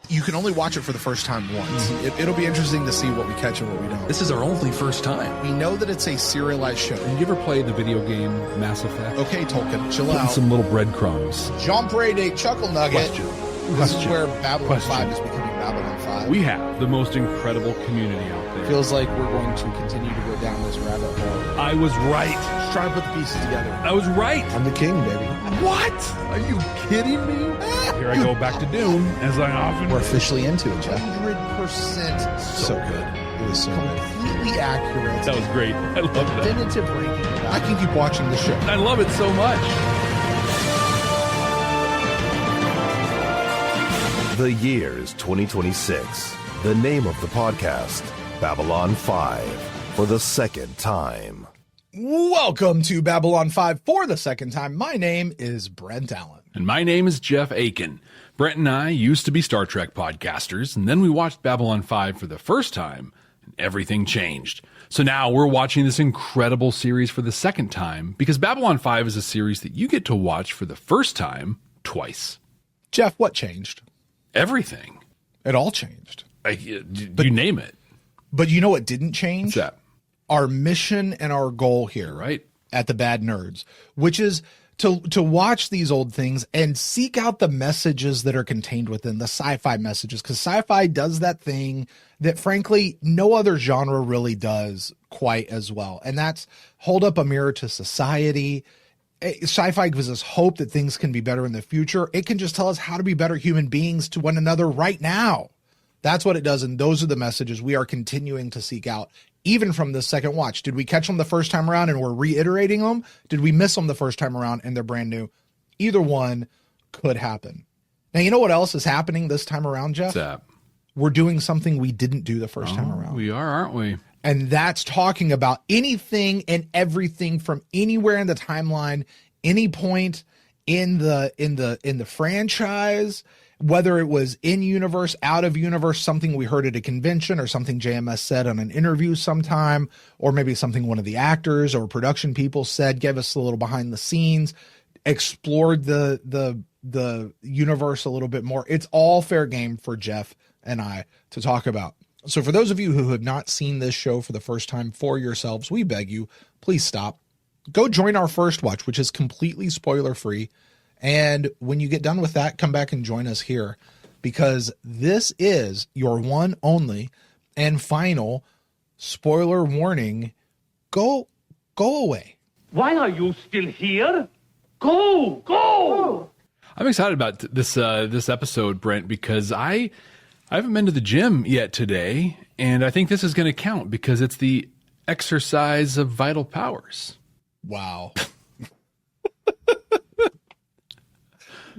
You can only watch it for the first time once. It'll be interesting to see what we catch and what we don't. This is our only first time. We know that it's a serialized show. Did you ever play the video game Mass Effect? Okay, Tolkien, chill Putting out. some little breadcrumbs. Jean Brede Chuckle Nugget. This is where Babylon Question. 5 is becoming Babylon 5. We have the most incredible community out there. Feels like we're going to continue to go down this rabbit hole. I was right. Just trying to put the pieces together. I was right. I'm the king, baby. What? Are you kidding me? Here I go back to Dune, as I often We're officially into it, Jeff. 100% So good. It was so completely accurate. That was great. I love that. Definitive ranking. I can keep watching the show. I love it so much. The year is 2026. The name of the podcast, Babylon 5, for the second time. Welcome to Babylon 5 for the second time. My name is Brent Allen. And my name is Jeff Akin. Brent and I used to be Star Trek podcasters, and then we watched Babylon 5 for the first time, and everything changed. So now we're watching this incredible series for the second time, because Babylon 5 is a series that you get to watch for the first time twice. Jeff, what changed? Everything. It all changed. You name it. But you know what didn't change? What's that? Our mission and our goal here, Right. at the Bad Nerds, which is to watch these old things and seek out the messages that are contained within the sci-fi messages, because sci-fi does that thing that frankly no other genre really does quite as well, and that's hold up a mirror to society. Sci-fi gives us hope that things can be better in the future. It can just tell us how to be better human beings to one another right now. That's what it does, and those are the messages we are continuing to seek out, even from this second watch. Did we catch them the first time around and we're reiterating them? Did we miss them the first time around and they're brand new? Either one could happen. Now, you know what else is happening this time around, Jeff? What's that? We're doing something we didn't do the first time around. We are, aren't we? And that's talking about anything and everything from anywhere in the timeline, any point in the franchise, whether it was in universe, out of universe, something we heard at a convention or something JMS said on an interview sometime, or maybe something one of the actors or production people said, gave us a little behind the scenes, explored the universe a little bit more. It's all fair game for Jeff and I to talk about. So for those of you who have not seen this show for the first time for yourselves, we beg you, please stop. Go join our first watch, which is completely spoiler free. And when you get done with that, come back and join us here, because this is your one, only, and final spoiler warning. Go away. Why are you still here? Go! I'm excited about this episode, Brent, because I haven't been to the gym yet today, and I think this is going to count because it's the exercise of vital powers. Wow.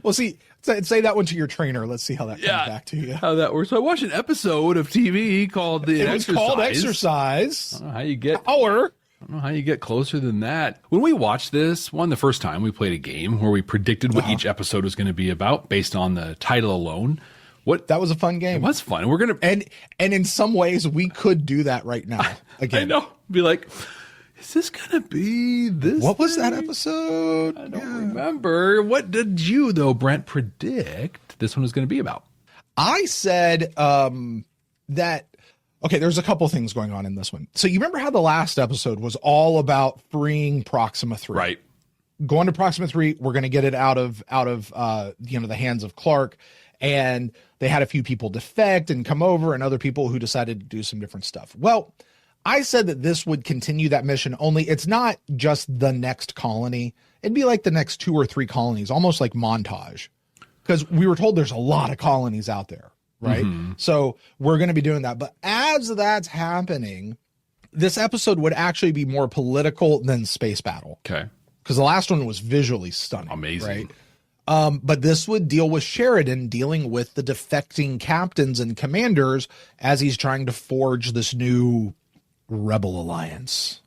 Well, see, say that one to your trainer. Let's see how that comes back to you. How that works. So I watched an episode of TV called The Exercise. It was called Exercise. I don't know how you get power. I don't know how you get closer than that. When we watched this one the first time, we played a game where we predicted what each episode was going to be about based on the title alone. That was a fun game. It was fun. We're gonna and in some ways we could do that right now. Again, I know. Be like, is this gonna be this? What was that episode? I don't remember. What did you, though, Brent, predict this one was going to be about? I said that. Okay, there's a couple things going on in this one. So you remember how the last episode was all about freeing Proxima 3, right? Going to Proxima 3, we're going to get it out of the hands of Clark, and they had a few people defect and come over, and other people who decided to do some different stuff. Well, I said that this would continue that mission, only it's not just the next colony. It'd be like the next 2 or 3 colonies, almost like montage, because we were told there's a lot of colonies out there, right? Mm-hmm. So we're going to be doing that. But as that's happening, this episode would actually be more political than space battle. Okay. Because the last one was visually stunning. Amazing. Right? But this would deal with Sheridan dealing with the defecting captains and commanders as he's trying to forge this new Rebel Alliance.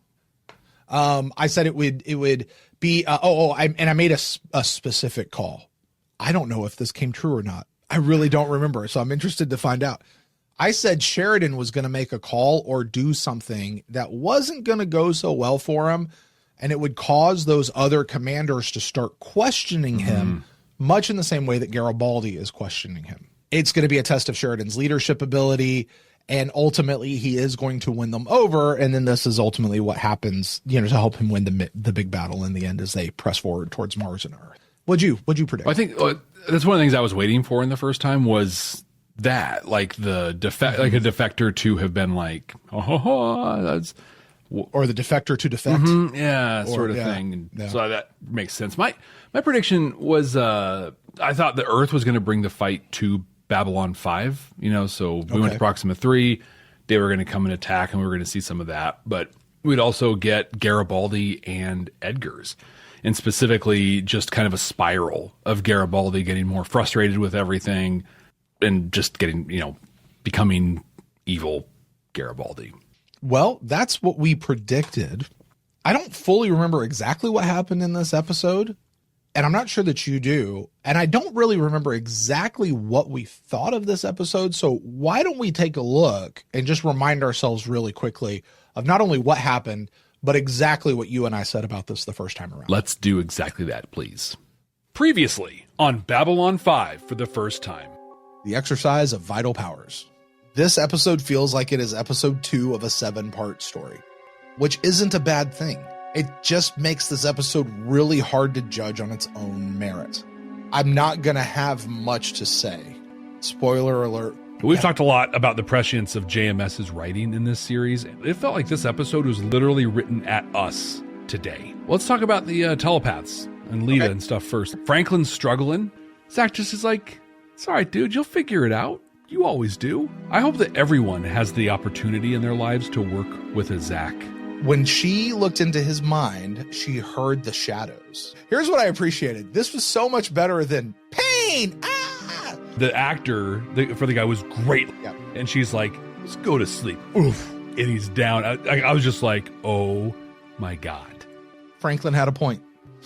I said it would be I made a specific call. I don't know if this came true or not. I really don't remember, so I'm interested to find out. I said Sheridan was going to make a call or do something that wasn't going to go so well for him, and it would cause those other commanders to start questioning him, much in the same way that Garibaldi is questioning him. it's going to be a test of Sheridan's leadership ability. And ultimately, he is going to win them over. And then this is ultimately what happens, to help him win the big battle in the end as they press forward towards Mars and Earth. What'd you predict? I think that's one of the things I was waiting for in the first time was that, like the like a defector to have been like, that's. Or the defector to defect. Sort of thing. Yeah. So that makes sense. My prediction was I thought the Earth was going to bring the fight to Babylon 5, so we went to Proxima 3. They were going to come and attack, and we were going to see some of that. But we'd also get Garibaldi and Edgar's, and specifically just kind of a spiral of Garibaldi getting more frustrated with everything and just getting, becoming evil Garibaldi. Well, that's what we predicted. I don't fully remember exactly what happened in this episode, and I'm not sure that you do. And I don't really remember exactly what we thought of this episode. So why don't we take a look and just remind ourselves really quickly of not only what happened, but exactly what you and I said about this the first time around. Let's do exactly that, please. Previously on Babylon 5 for the first time. The exercise of vital powers. This episode feels like it is episode 2 of a 7-part story, which isn't a bad thing. It just makes this episode really hard to judge on its own merit. I'm not going to have much to say. Spoiler alert. We've talked a lot about the prescience of JMS's writing in this series. It felt like this episode was literally written at us today. Let's talk about the telepaths and Lita and stuff first. Franklin's struggling. Zach just is like, it's all right, dude. You'll figure it out. You always do. I hope that everyone has the opportunity in their lives to work with a Zach. When she looked into his mind, she heard the shadows. Here's what I appreciated. This was so much better than pain. Ah! The actor for the guy was great. Yep. And she's like, let's go to sleep. Oof. And he's down. I was just like, oh my God. Franklin had a point.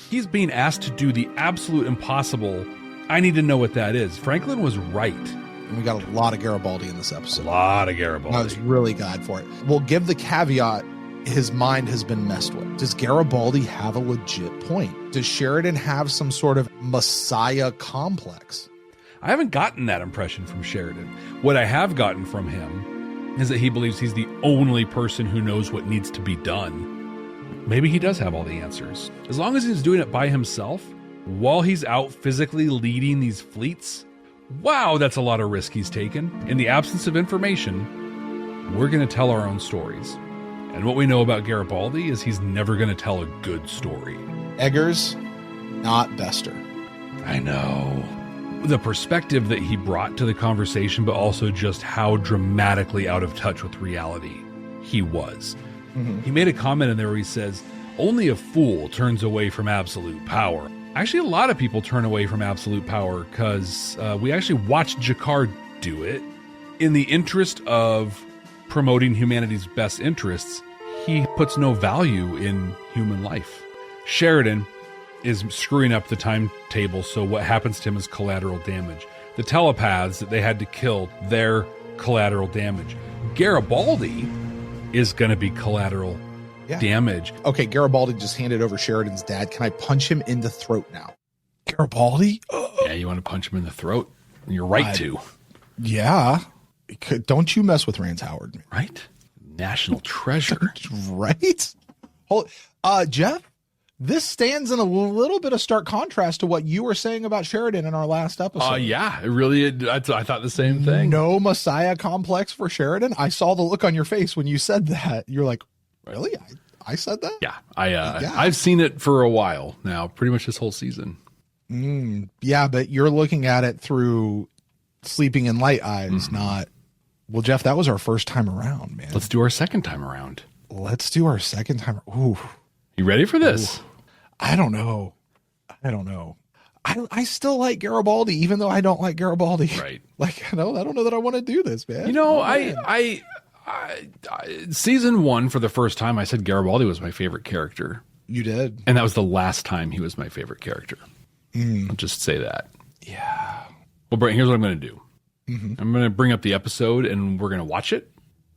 He's being asked to do the absolute impossible. I need to know what that is. Franklin was right. And we got a lot of Garibaldi in this episode. A lot of Garibaldi. I was really glad for it. We'll give the caveat, his mind has been messed with. Does Garibaldi have a legit point? Does Sheridan have some sort of messiah complex? I haven't gotten that impression from Sheridan. What I have gotten from him is that he believes he's the only person who knows what needs to be done. Maybe he does have all the answers. As long as he's doing it by himself, while he's out physically leading these fleets, wow, that's a lot of risk he's taken. In the absence of information, we're going to tell our own stories. And what we know about Garibaldi is he's never going to tell a good story. Eggers, not Bester. I know. The perspective that he brought to the conversation, but also just how dramatically out of touch with reality he was. Mm-hmm. He made a comment in there where he says, only a fool turns away from absolute power. Actually, a lot of people turn away from absolute power because we actually watched Jakar do it. In the interest of promoting humanity's best interests, he puts no value in human life. Sheridan is screwing up the timetable, so what happens to him is collateral damage. The telepaths that they had to kill, they're collateral damage. Garibaldi is going to be collateral damage. Okay, Garibaldi just handed over Sheridan's dad. Can I punch him in the throat now? Garibaldi? Yeah, you want to punch him in the throat? You're right to. Yeah. Don't you mess with Rance Howard, man. Right? National treasure. Right? Jeff, this stands in a little bit of stark contrast to what you were saying about Sheridan in our last episode. Yeah, it really, I thought the same thing. No messiah complex for Sheridan. I saw the look on your face when you said that. You're like, really? I said that? Yeah, I've seen it for a while now, pretty much this whole season. Yeah, but you're looking at it through sleeping in light eyes, not... Well, Jeff, that was our first time around, man. Let's do our second time around. Ooh. You ready for this? Ooh. I don't know. I still like Garibaldi, even though I don't like Garibaldi. Right. Like, I don't know that I want to do this, man. You know, I season 1, for the first time, I said Garibaldi was my favorite character. You did. And that was the last time he was my favorite character. I'll just say that. Yeah. Well, Brent, here's what I'm going to do. I'm going to bring up the episode and we're going to watch it.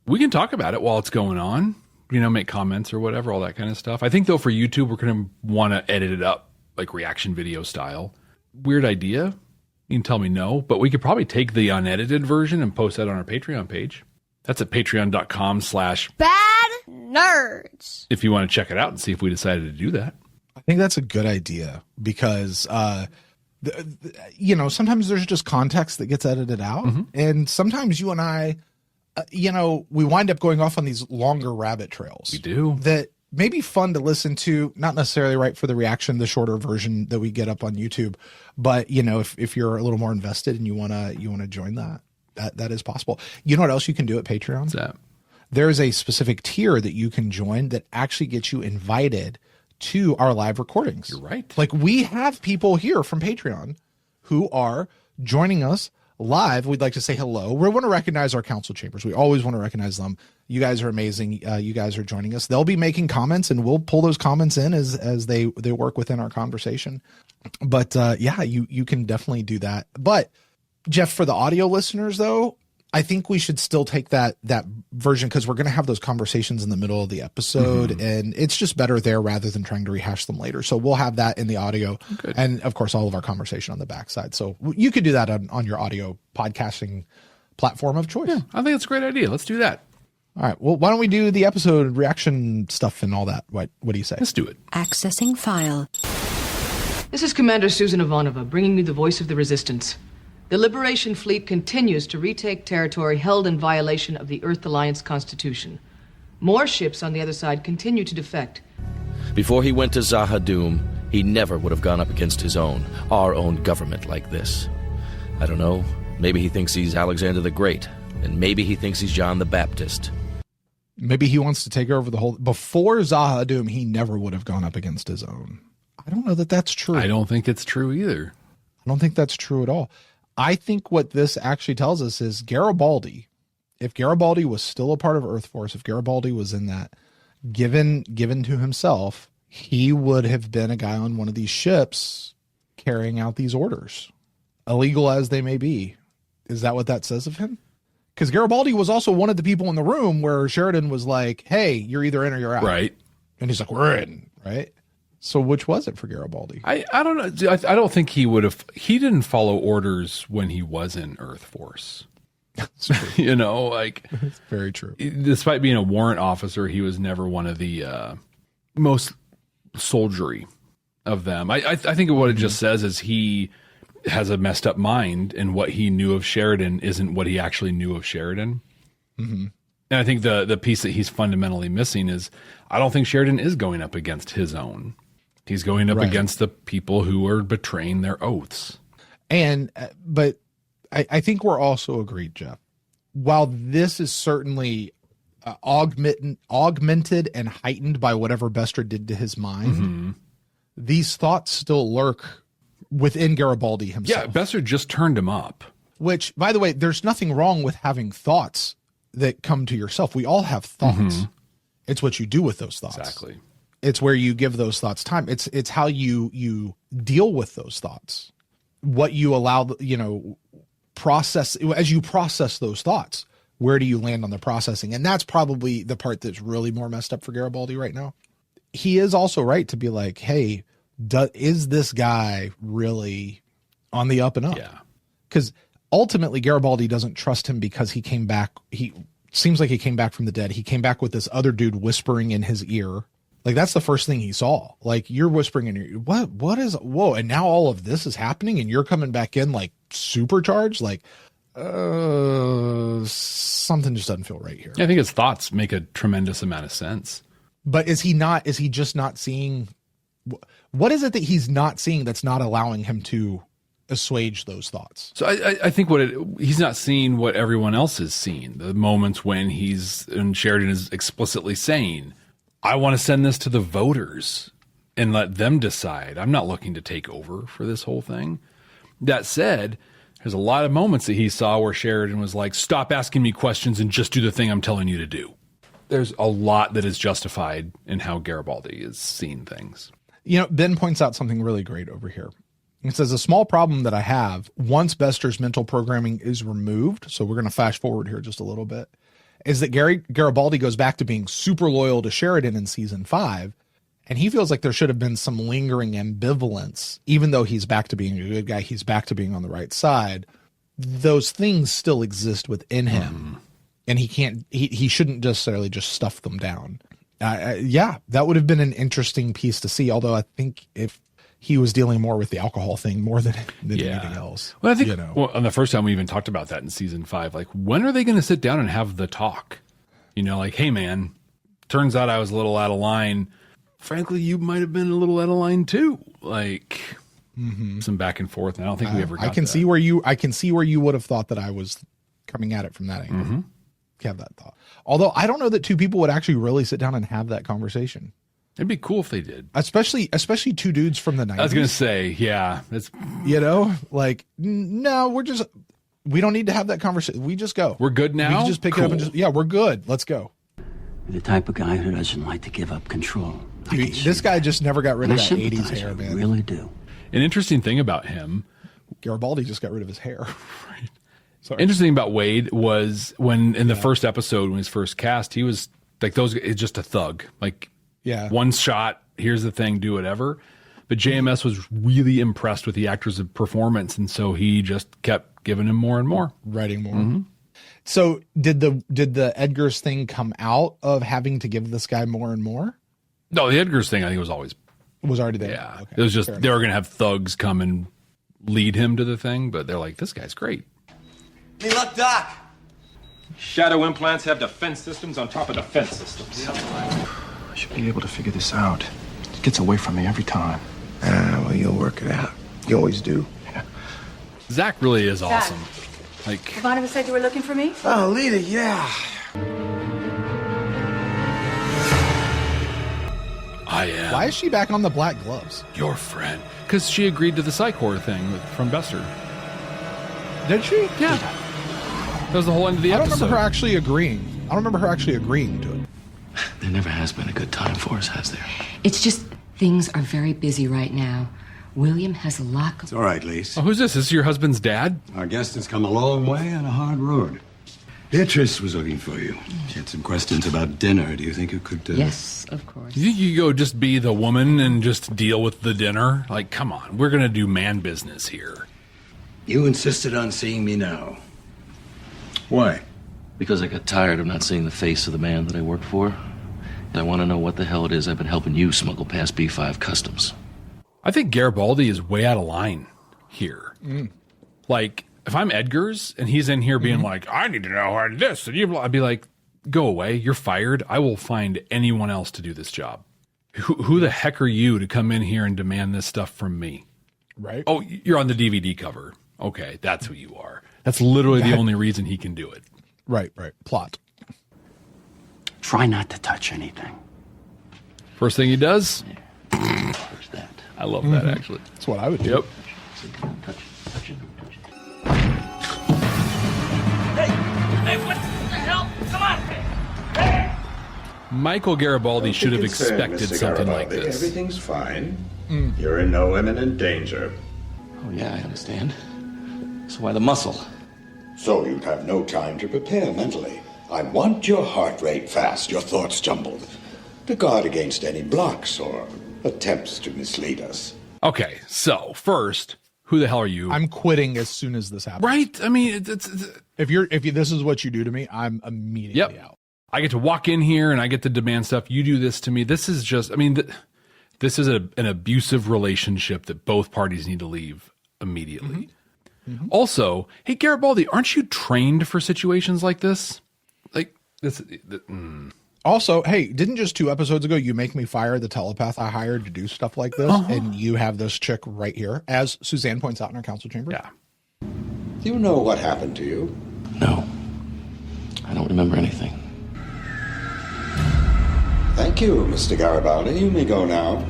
We can talk about it while it's going on, make comments or whatever, all that kind of stuff. I think, though, for YouTube, we're going to want to edit it up like reaction video style. Weird idea, You can tell me no, but we could probably take the unedited version and post that on our Patreon page. That's at patreon.com/bad nerds. if you want to check it out and see if we decided to do that. I think that's a good idea because, sometimes there's just context that gets edited out. And sometimes you and I, we wind up going off on these longer rabbit trails. We do. That may be fun to listen to, not necessarily right for the reaction, the shorter version that we get up on YouTube. But, if you're a little more invested and you want to join that is possible. You know what else you can do at Patreon? What's that? There's a specific tier that you can join that actually gets you invited to our live recordings. You're right. Like we have people here from Patreon who are joining us live. We'd like to say hello. We want to recognize our council chambers. We always want to recognize them. You guys are amazing. You guys are joining us. They'll be making comments and we'll pull those comments in as they work within our conversation. But you can definitely do that. But Jeff, for the audio listeners though, I think we should still take that version because we're going to have those conversations in the middle of the episode and it's just better there rather than trying to rehash them later. So we'll have that in the audio and of course all of our conversation on the backside. So you could do that on your audio podcasting platform of choice. Yeah, I think it's a great idea. Let's do that. All right. Well, why don't we do the episode reaction stuff and all that? What do you say? Let's do it. Accessing file. This is Commander Susan Ivanova, bringing you the voice of the resistance. The Liberation Fleet continues to retake territory held in violation of the Earth Alliance Constitution. More ships on the other side continue to defect. Before he went to Zahadum, he never would have gone up against our own government like this. I don't know, maybe he thinks he's Alexander the Great, and maybe he thinks he's John the Baptist. Maybe he wants to take over the whole... Before Zahadum, he never would have gone up against his own. I don't know that that's true. I don't think it's true either. I don't think that's true at all. I think what this actually tells us is Garibaldi, if Garibaldi was still a part of Earth Force, if Garibaldi was in that, given to himself, he would have been a guy on one of these ships carrying out these orders, illegal as they may be. Is that what that says of him? Because Garibaldi was also one of the people in the room where Sheridan was like, hey, you're either in or you're out. Right. And he's like, we're in, right? So which was it for Garibaldi? I don't know. I don't think he would have. He didn't follow orders when he was in Earth Force. It's very true. Despite being a warrant officer, he was never one of the most soldiery of them. I think what it just says is he has a messed up mind, and what he knew of Sheridan isn't what he actually knew of Sheridan. And I think the piece that he's fundamentally missing is I don't think Sheridan is going up against his own. He's going up against the people who are betraying their oaths. But I think we're also agreed, Jeff, while this is certainly augmented and heightened by whatever Bester did to his mind, these thoughts still lurk within Garibaldi himself. Yeah, Bester just turned him up. Which, by the way, there's nothing wrong with having thoughts that come to yourself. We all have thoughts. It's what you do with those thoughts. Exactly. It's where you give those thoughts time. It's how you deal with those thoughts. What you allow, process as you process those thoughts. Where do you land on the processing? And that's probably the part that's really more messed up for Garibaldi right now. He is also right to be like, hey, is this guy really on the up and up? Yeah. Because ultimately Garibaldi doesn't trust him because he came back. He seems like he came back from the dead. He came back with this other dude whispering in his ear. Like, that's the first thing he saw. Like, you're whispering in your ear. What is, whoa. And now all of this is happening and you're coming back in like supercharged. Like, something just doesn't feel right here. I think his thoughts make a tremendous amount of sense. But is he just not seeing, what is it that he's not seeing that's not allowing him to assuage those thoughts? So I think he's not seeing what everyone else is seeing. The moments when and Sheridan is explicitly saying, I want to send this to the voters and let them decide. I'm not looking to take over for this whole thing. That said, there's a lot of moments that he saw where Sheridan was like, stop asking me questions and just do the thing I'm telling you to do. There's a lot that is justified in how Garibaldi is seeing things. Ben points out something really great over here. He says, a small problem that I have once Bester's mental programming is removed, so we're going to flash forward here just a little bit, is that Garibaldi goes back to being super loyal to Sheridan in season 5, And he feels like there should have been some lingering ambivalence, even though he's back to being a good guy, he's back to being on the right side. Those things still exist within him, and he shouldn't necessarily just stuff them down. Yeah, that would have been an interesting piece to see. Although I think if he was dealing more with the alcohol thing more than anything else. Well, I think on the first time we even talked about that in season 5, like when are they going to sit down and have the talk? Like, hey man, turns out I was a little out of line. Frankly, you might have been a little out of line too. Like some back and forth. And I don't think we ever got I can see where you would have thought that I was coming at it from that angle. Have that thought. Although I don't know that two people would actually really sit down and have that conversation. It'd be cool if they did. Especially two dudes from the 90s. I was going to say, yeah. That's, like, no, we don't need to have that conversation. We just go. We're good now? We can just pick it up and we're good. Let's go. You're the type of guy who doesn't like to give up control. This guy just never got rid of that 80s hair, man. I really do. An interesting thing about him. Garibaldi just got rid of his hair. Right. Sorry. Interesting about Wade was when in the first episode, when he was first cast, he was like just a thug. Like, one shot, here's the thing, do whatever. But JMS was really impressed with the actor's performance, and so he just kept giving him more and more. Writing more. So did the Edgar's thing come out of having to give this guy more and more? No, the Edgar's thing I think was already there. Yeah. Okay. It was just they were going to have thugs come and lead him to the thing, but they're like, this guy's great. Hey, look, Doc. Shadow implants have defense systems on top of defense systems. I should be able to figure this out. It gets away from me every time. Well, you'll work it out. You always do. Yeah. Zach really is awesome. Like, Ivanova said you were looking for me? Oh, Lita, yeah. I am. Why is she back on the black gloves? Your friend. Because she agreed to the psych horror thing from Bester. Did she? Yeah. That was the whole end of the episode. I don't remember her actually agreeing to it. There never has been a good time for us, has there? It's just things are very busy right now. William has a lot. It's all right, Lise. Oh, who's this? Is this your husband's dad? Our guest has come a long way on a hard road. Beatrice was looking for you. She had some questions about dinner. Do you think you could... Yes, of course. You think you go just be the woman and just deal with the dinner? Like, come on. We're going to do man business here. You insisted on seeing me now. Why? Because I got tired of not seeing the face of the man that I work for. And I want to know what the hell it is I've been helping you smuggle past B5 customs. I think Garibaldi is way out of line here. Like, if I'm Edgar's and he's in here being like, I need to know how this, and I'd be like, go away. You're fired. I will find anyone else to do this job. Who the heck are you to come in here and demand this stuff from me? Right. Oh, you're on the DVD cover. Okay, that's who you are. That's literally the only reason he can do it. Right. Plot. Try not to touch anything. First thing he does? There's that. I love that, actually. That's what I would do. Yep. Touch it. Hey, what the hell? Come on! Michael Garibaldi should have expected Mr. something Garibaldi. like this. Everything's fine. You're in no imminent danger. Oh, yeah, I understand. So why the muscle? So you'd have no time to prepare mentally. I want your heart rate fast, your thoughts jumbled, to guard against any blocks or attempts to mislead us. Okay, so first, who the hell are you? I'm quitting as soon as this happens. Right? I mean, it's if this is what you do to me, I'm immediately out. I get to walk in here and I get to demand stuff. You do this to me. This is just, I mean, this is an abusive relationship that both parties need to leave immediately. Also, hey, Garibaldi, aren't you trained for situations like this? Like, this. Also, hey, didn't just 2 episodes ago you make me fire the telepath I hired to do stuff like this? And you have this chick right here, as Suzanne points out in our council chamber? Yeah. Do you know what happened to you? No. I don't remember anything. Thank you, Mr. Garibaldi. You may go now.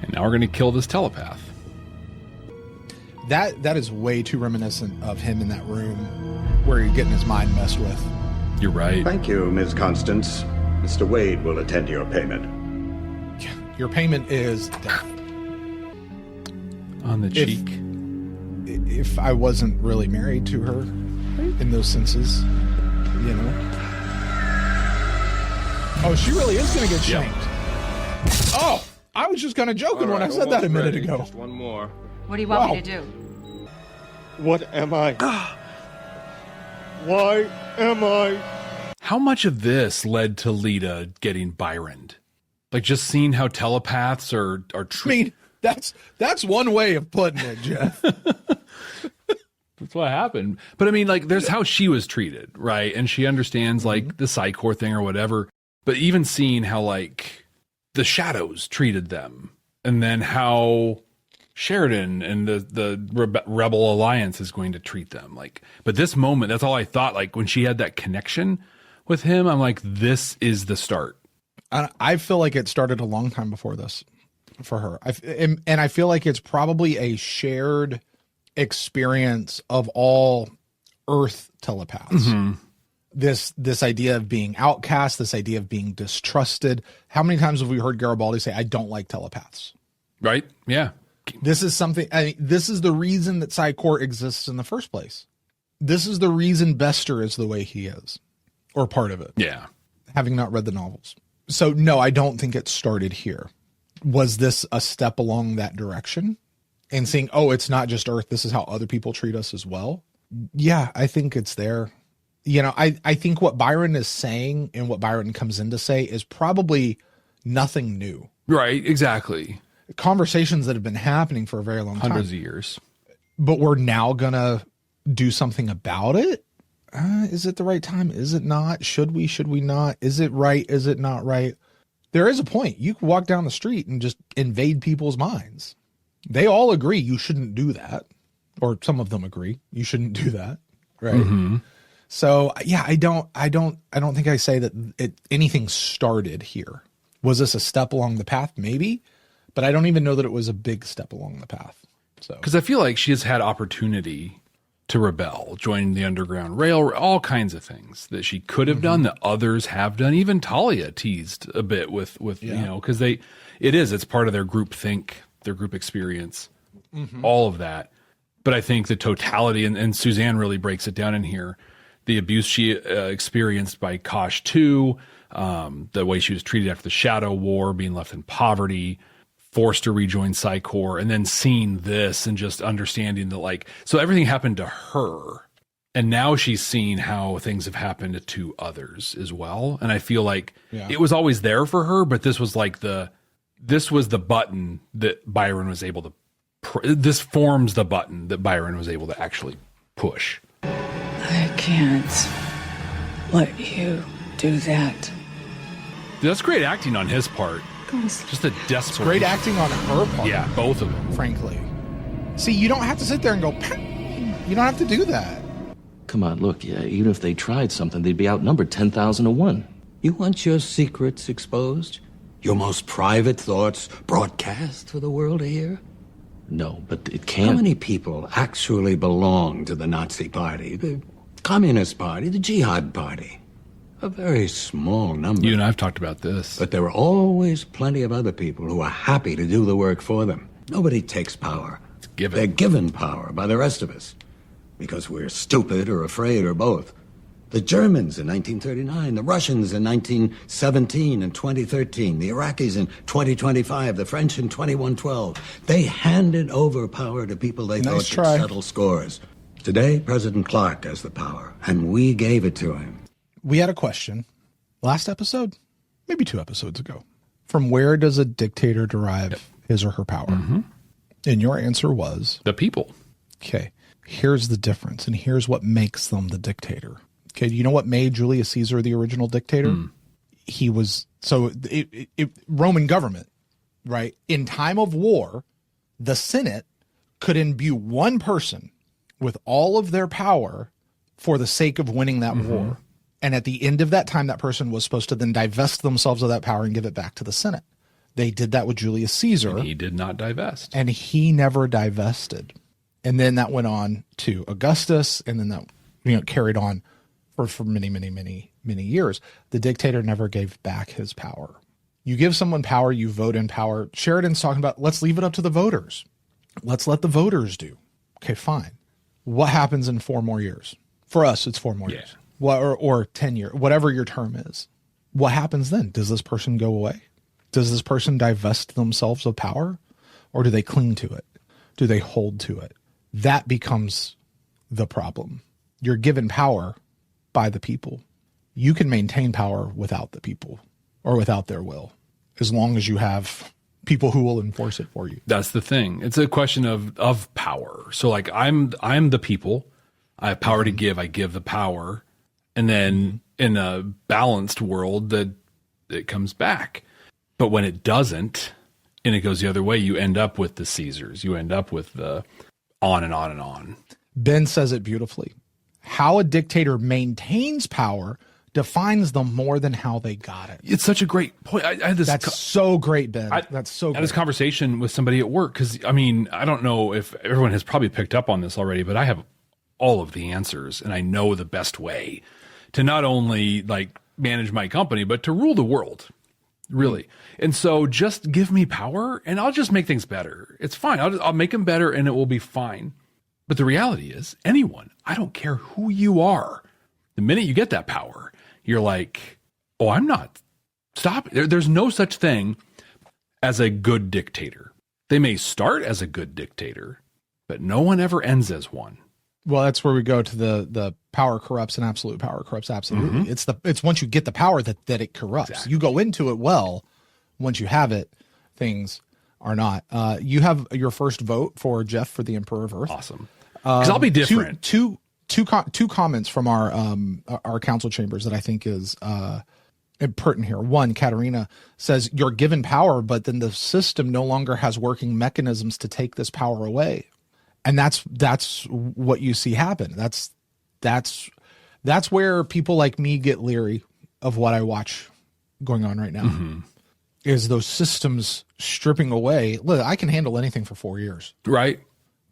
And now we're going to kill this telepath. That is way too reminiscent of him in that room where he's getting his mind messed with. You're right. Thank you, Ms. Constance. Mr. Wade will attend to your payment. Your payment is death. On the cheek. If I wasn't really married to her in those senses, you know. Oh, she really is going to get shanked. Oh, I was just kind of joking when I said that a minute ago. Just one more. What do you want me to do? What am I? Why am I? How much of this led to Lita getting Byroned? Like just seeing how telepaths are I mean, that's one way of putting it, Jeff. That's what happened. But I mean, like, there's how she was treated, right? And she understands like the Psychor thing or whatever. But even seeing how like the Shadows treated them, and then how Sheridan and the Rebel Alliance is going to treat them. Like, but this moment, that's all I thought. Like when she had that connection with him, I'm like, this is the start. I feel like it started a long time before this for her. And I feel like it's probably a shared experience of all Earth telepaths. Mm-hmm. This idea of being outcast, this idea of being distrusted. How many times have we heard Garibaldi say, I don't like telepaths? Right? Yeah. This is something, this is the reason that Psychor exists in the first place. This is the reason Bester is the way he is, or part of it. Yeah. Having not read the novels. So no, I don't think it started here. Was this a step along that direction? And seeing, oh, it's not just Earth. This is how other people treat us as well. Yeah, I think it's there. You know, I think what Byron is saying and what Byron comes in to say is probably nothing new. Right, exactly. Conversations that have been happening for a very long time. Hundreds of years. But we're now going to do something about it? Is it the right time? Is it not? Should we not? Is it right? Is it not right? There is a point. You can walk down the street and just invade people's minds. They all agree you shouldn't do that. Or some of them agree you shouldn't do that. Right. Mm-hmm. So yeah, I don't think I say that anything started here. Was this a step along the path? Maybe, but I don't even know that it was a big step along the path. So, because I feel like she has had opportunity to rebel, join the Underground Rail, all kinds of things that she could have done that others have done. Even Talia teased a bit with you know, because it's part of their group think, their group experience, all of that. But I think the totality, and Suzanne really breaks it down in here, the abuse she experienced by Kosh 2, the way she was treated after the Shadow War, being left in poverty, forced to rejoin Psychor, and then seeing this and just understanding that, like, so everything happened to her. And now she's seeing how things have happened to others as well. And I feel like it was always there for her, but this was like this was the button that Byron was able to, this forms the button that Byron was able to actually push. I can't let you do that. That's great acting on his part. Just a desperate. Great acting on her part. Yeah, both of them. Frankly. See, you don't have to sit there and go, you don't have to do that. Come on, look, even if they tried something, they'd be outnumbered 10,000 to 1. You want your secrets exposed? Your most private thoughts broadcast for the world to hear? No, but it can't. How many people actually belong to the Nazi Party, the Communist Party, the Jihad Party? A very small number. You and I have talked about this. But there are always plenty of other people who are happy to do the work for them. Nobody takes power. It's given. They're given power by the rest of us. Because we're stupid or afraid or both. The Germans in 1939, the Russians in 1917 and 2013, the Iraqis in 2025, the French in 2112. They handed over power to people they thought could settle scores. Today, President Clark has the power, and we gave it to him. We had a question last episode, maybe 2 episodes ago. From where does a dictator derive his or her power? Mm-hmm. And your answer was? The people. Okay. Here's the difference, and here's what makes them the dictator. Okay, you know what made Julius Caesar the original dictator? He was, Roman government, right? In time of war, the Senate could imbue one person with all of their power for the sake of winning that war. And at the end of that time, that person was supposed to then divest themselves of that power and give it back to the Senate. They did that with Julius Caesar. And he did not divest. And he never divested. And then that went on to Augustus, and then that carried on for many, many, many, many years. The dictator never gave back his power. You give someone power, you vote in power. Sheridan's talking about, let's leave it up to the voters. Let's let the voters do. Okay, fine. What happens in 4 more years? For us, it's 4 more years. Or 10 years, whatever your term is. What happens then? Does this person go away? Does this person divest themselves of power, or do they cling to it? Do they hold to it? That becomes the problem. You're given power by the people. You can maintain power without the people or without their will, as long as you have people who will enforce it for you. That's the thing. It's a question of power. So like I'm the people. I have power to give. I give the power. And then in a balanced world that it comes back. But when it doesn't and it goes the other way, you end up with the Caesars. You end up with the on and on and on. Ben says it beautifully. How a dictator maintains power defines them more than how they got it. It's such a great point. I had this. That's so great, Ben. That's so great. I had this conversation with somebody at work because, I mean, I don't know if everyone has probably picked up on this already, but I have all of the answers and I know the best way to not only like manage my company, but to rule the world, really. And so just give me power and I'll just make things better. It's fine. I'll make them better and it will be fine. But the reality is anyone, I don't care who you are, the minute you get that power, you're like, oh, I'm not. Stop. There's no such thing as a good dictator. They may start as a good dictator, but no one ever ends as one. Well, that's where we go to the power corrupts and absolute power corrupts absolutely. Mm-hmm. It's once you get the power that it corrupts. Exactly. You go into it well. Once you have it, things are not. You have your first vote for Jeff for the Emperor of Earth. Awesome. Because I'll be different. Two comments from our council chambers that I think is pertinent here. One, Katerina says you're given power, but then the system no longer has working mechanisms to take this power away. And that's what you see happen. That's where people like me get leery of what I watch going on right now. Mm-hmm. Is those systems stripping away. Look, I can handle anything for 4 years. Right.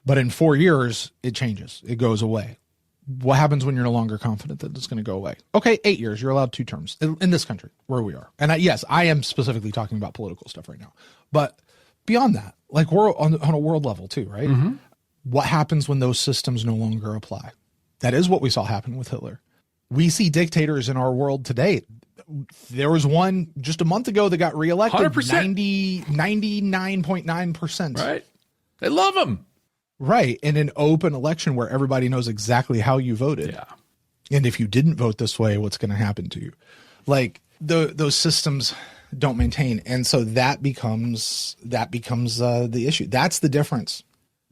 But in 4 years, it changes. It goes away. What happens when you're no longer confident that it's going to go away? Okay, 8 years. You're allowed 2 terms in this country where we are. And yes, I am specifically talking about political stuff right now. But beyond that, like we're on a world level too, right? Mm-hmm. What happens when those systems no longer apply? That is what we saw happen with Hitler. We see dictators in our world today. There was one just a month ago that got reelected. 100%. 99.9%. Right. They love him. Right. In an open election where everybody knows exactly how you voted. Yeah. And if you didn't vote this way, what's going to happen to you? Like those systems don't maintain. And so that becomes the issue. That's the difference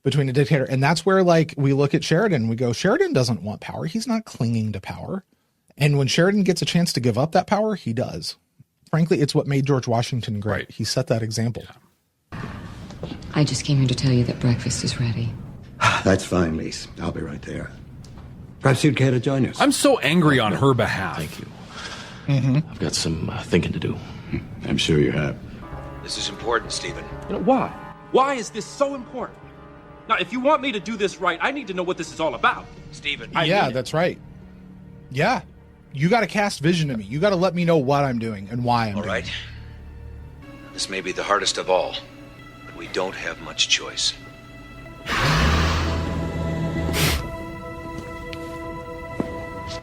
between a dictator. And that's where like we look at Sheridan, we go, Sheridan doesn't want power. He's not clinging to power. And when Sheridan gets a chance to give up that power, he does. Frankly, it's what made George Washington great. Right. He set that example. Yeah. I just came here to tell you that breakfast is ready. That's fine, Lise. I'll be right there. Perhaps you'd care to join us. I'm so angry on her behalf. Thank you. Mm-hmm. I've got some thinking to do. I'm sure you have. This is important, Stephen. You know, why? Why is this so important? Now, if you want me to do this right, I need to know what this is all about. Stephen. Yeah, that's right. Yeah. You got to cast vision to me. You got to let me know what I'm doing and why I'm doing it. All right. This may be the hardest of all, but we don't have much choice.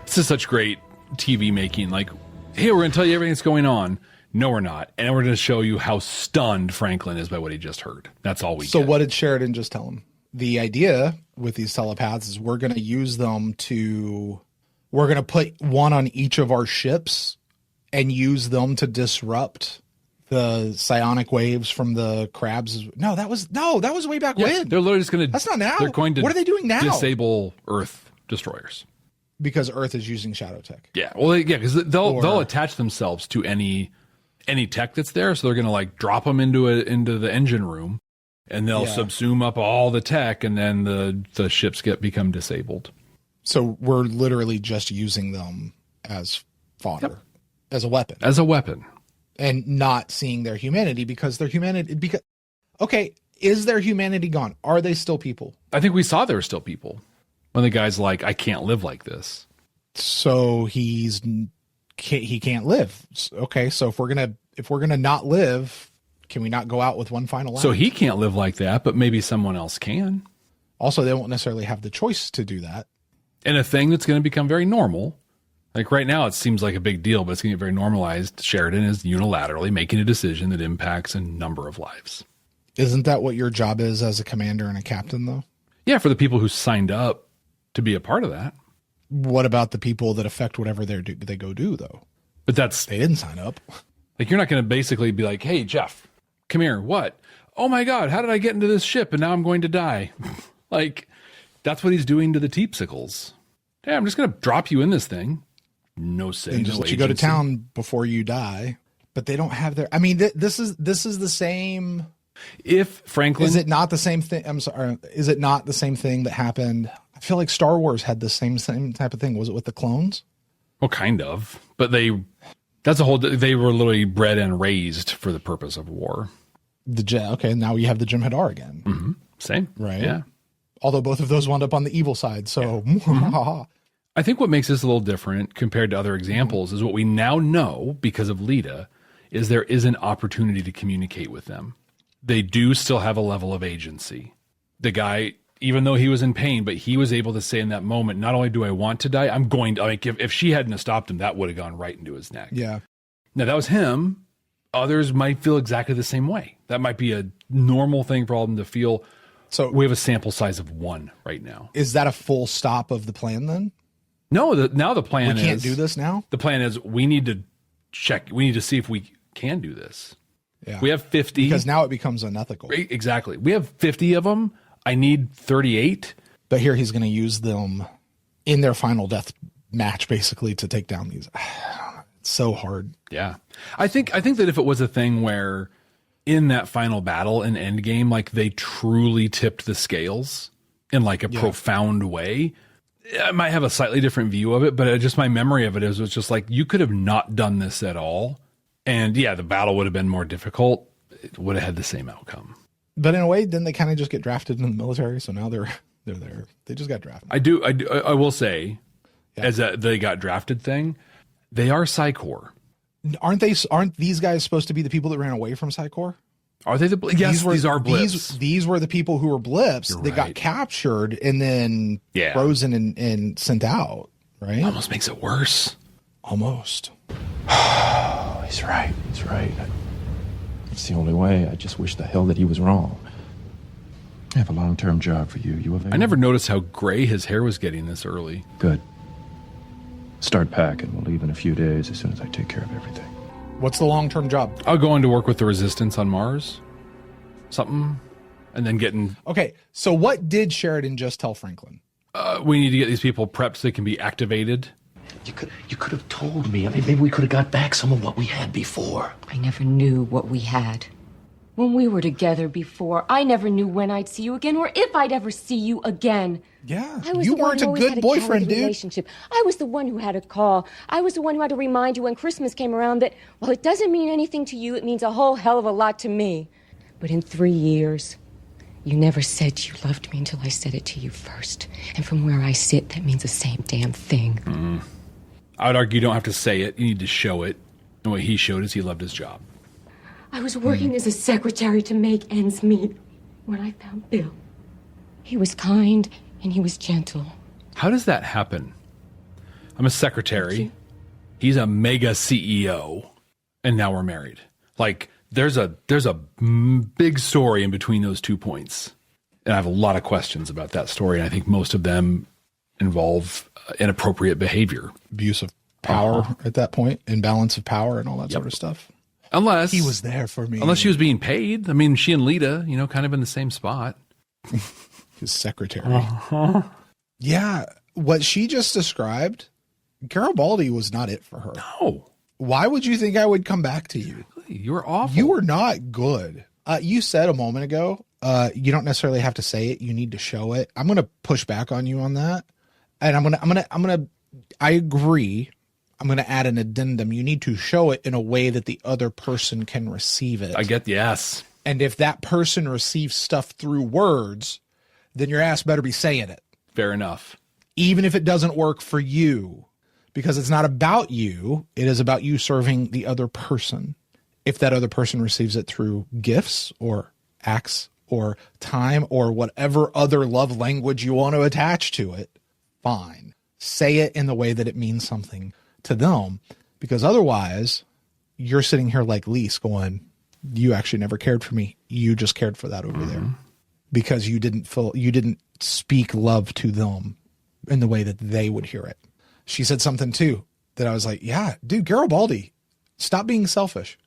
This is such great TV making. Like, hey, we're going to tell you everything that's going on. No, we're not. And we're going to show you how stunned Franklin is by what he just heard. That's all we get. So what did Sheridan just tell him? The idea with these telepaths is we're going to use them we're going to put one on each of our ships and use them to disrupt the psionic waves from the crabs. No, that was way back when. They're literally just going to. That's not now. They're going to. What are they doing now? Disable Earth destroyers. Because Earth is using shadow tech. Yeah. Well, yeah, because they'll attach themselves to any tech that's there. So they're going to like drop them into the engine room, and they'll subsume up all the tech, and then the ships become disabled. So we're literally just using them as fodder, as a weapon, and not seeing their humanity because their humanity. Because okay, is their humanity gone? Are they still people? I think we saw they were still people. When the guy's like, I can't live like this. So he can't live. Okay, so if we're gonna not live, can we not go out with one final act? So he can't live like that, but maybe someone else can. Also, they won't necessarily have the choice to do that. And a thing that's going to become very normal Like right now, it seems like a big deal, but it's going to get very normalized. Sheridan is unilaterally making a decision that impacts a number of lives. Isn't that what your job is as a commander and a captain, though? Yeah, for the people who signed up to be a part of that. What about the people that affect whatever they go do, though? But they didn't sign up. Like, you're not going to basically be like, hey, Jeff, come here. What? Oh my God, how did I get into this ship and now I'm going to die? Like, that's what he's doing to the Teepsicles. Hey, I'm just going to drop you in this thing. No say. They just let you go to town before you die, but they don't have their. I mean, this is the same. If Franklin, is it not the same thing? I'm sorry. Is it not the same thing that happened? I feel like Star Wars had the same type of thing. Was it with the clones? Well, kind of, but they were literally bred and raised for the purpose of war. Okay, now you have the Jem'Hadar again. Mm-hmm. Same, right? Yeah. Although both of those wound up on the evil side, so. Yeah. I think what makes this a little different compared to other examples is what we now know because of Lita is there is an opportunity to communicate with them. They do still have a level of agency. The guy, even though he was in pain, but he was able to say in that moment, not only do I want to die, I'm going to, like, if she hadn't have stopped him, that would have gone right into his neck. Yeah. Now that was him. Others might feel exactly the same way. That might be a normal thing for all of them to feel. So we have a sample size of 1 right now. Is that a full stop of the plan then? No, now the plan is... We can't do this now? The plan is we need to check. We need to see if we can do this. Yeah. We have 50. Because now it becomes unethical. Exactly. We have 50 of them. I need 38. But here he's going to use them in their final death match, basically, to take down these. It's so hard. Yeah. I think that if it was a thing where in that final battle in Endgame, like they truly tipped the scales in like a profound way, I might have a slightly different view of it, but just my memory of it was just like, you could have not done this at all. And yeah, the battle would have been more difficult. It would have had the same outcome. But in a way, didn't they kind of just get drafted in the military? So now they're there. They just got drafted. I will say, as a they got drafted thing, they are Psi Corps. Aren't these guys supposed to be the people that ran away from Psi Corps? Are they yes, these are blips. These were the people who were blips that got captured and then frozen and sent out, right? Almost makes it worse. Almost. He's right. He's right. It's the only way. I just wish the hell that he was wrong. I have a long-term job for you. You available? I never noticed how gray his hair was getting this early. Good. Start packing. We'll leave in a few days as soon as I take care of everything. What's the long-term job? I'll go on to work with the Resistance on Mars. Something. And then getting... Okay, so what did Sheridan just tell Franklin? We need to get these people prepped so they can be activated. You could have told me. I mean, maybe we could have got back some of what we had before. I never knew what we had. When we were together before, I never knew when I'd see you again or if I'd ever see you again. Yeah, you weren't a good boyfriend, dude. Relationship. I was the one who had to call. I was the one who had to remind you when Christmas came around that, while it doesn't mean anything to you, it means a whole hell of a lot to me. But in 3 years, you never said you loved me until I said it to you first. And from where I sit, that means the same damn thing. I would argue you don't have to say it. You need to show it. And what he showed is he loved his job. I was working as a secretary to make ends meet when I found Bill. He was kind and he was gentle. How does that happen? I'm a secretary. He's a mega CEO. And now we're married. Like, there's a big story in between those 2 points. And I have a lot of questions about that story. And I think most of them involve inappropriate behavior. Abuse of power at that point, imbalance of power and all that sort of stuff. Unless he was there for me. Unless she was being paid. I mean, she and Lita, kind of in the same spot. His secretary. Yeah. What she just described, Garibaldi was not it for her. No. Why would you think I would come back to you? You were awful. You were not good. You said a moment ago, you don't necessarily have to say it. You need to show it. I'm going to push back on you on that. And I agree. I'm going to add an addendum. You need to show it in a way that the other person can receive it. Yes. And if that person receives stuff through words, then your ass better be saying it. Fair enough. Even if it doesn't work for you, because it's not about you. It is about you serving the other person. If that other person receives it through gifts or acts or time or whatever other love language you want to attach to it, fine. Say it in the way that it means something to them, because otherwise you're sitting here like Lise going, you actually never cared for me. You just cared for that over there because you didn't speak love to them in the way that they would hear it. She said something too that I was like, yeah, dude, Garibaldi, stop being selfish.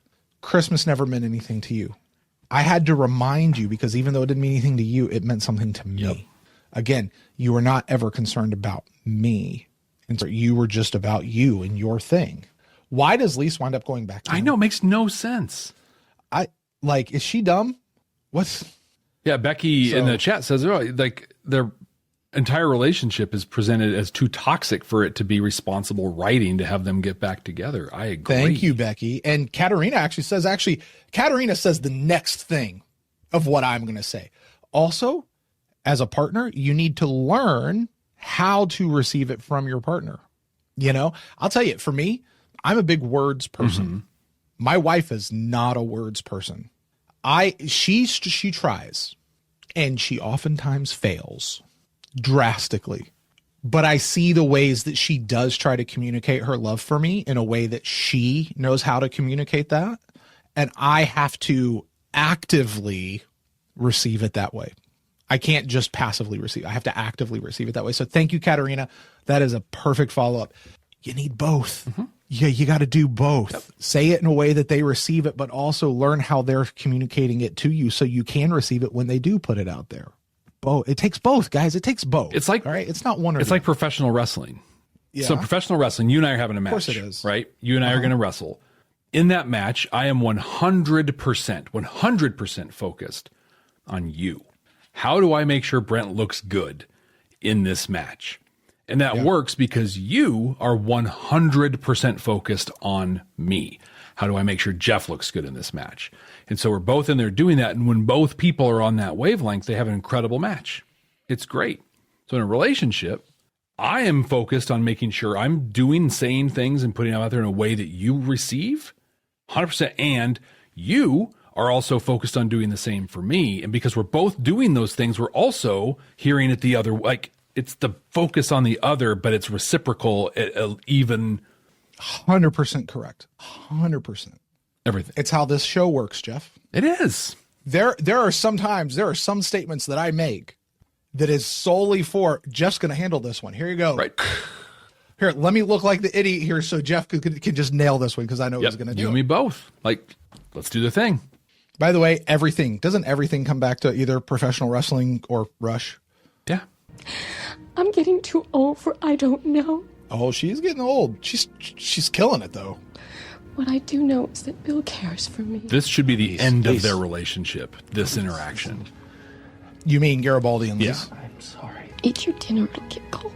Christmas never meant anything to you. I had to remind you because even though it didn't mean anything to you, it meant something to me. Yep. Again, you were not ever concerned about me. And so you were just about you and your thing. Why does Lise wind up going back to him? I know, it makes no sense. Is she dumb? Yeah, Becky in the chat says, like, their entire relationship is presented as too toxic for it to be responsible writing to have them get back together. I agree. Thank you, Becky. And Katerina Katerina says the next thing of what I'm going to say. Also, as a partner, you need to learn how to receive it from your partner. You know, I'll tell you, for me, I'm a big words person. Mm-hmm. My wife is not a words person. She tries, and she oftentimes fails drastically. But I see the ways that she does try to communicate her love for me in a way that she knows how to communicate that. And I have to actively receive it that way. I can't just passively receive. I have to actively receive it that way. So thank you, Katerina. That is a perfect follow-up. You need both. Mm-hmm. Yeah, you got to do both. Yep. Say it in a way that they receive it, but also learn how they're communicating it to you so you can receive it when they do put it out there. Both. It takes both, guys. It takes both. It's like, all right? It's not one or it's the like professional wrestling. Yeah. So professional wrestling, you and I are having a match. Of course it is. Right? You and I are going to wrestle. In that match, I am 100% focused on you. How do I make sure Brent looks good in this match? And that works because you are 100% focused on me. How do I make sure Jeff looks good in this match? And so we're both in there doing that. And when both people are on that wavelength, they have an incredible match. It's great. So in a relationship, I am focused on making sure I'm saying things and putting them out there in a way that you receive 100%. And you are also focused on doing the same for me. And because we're both doing those things, we're also hearing it the other, like, it's the focus on the other, but it's reciprocal, even 100% correct. 100%. Everything. It's how this show works, Jeff. It is. There are some statements that I make that is solely for Jeff's going to handle this one. Here you go. Right. Here, let me look like the idiot here so Jeff can just nail this one because I know he's going to do it. You and me both. Like, let's do the thing. By the way, doesn't everything come back to either professional wrestling or Rush? Yeah. I'm getting too old for I don't know. Oh, she's getting old. She's killing it, though. What I do know is that Bill cares for me. This should be the end of their relationship, this interaction. You mean Garibaldi and Lise? Yeah. I'm sorry. Eat your dinner, it'll get cold.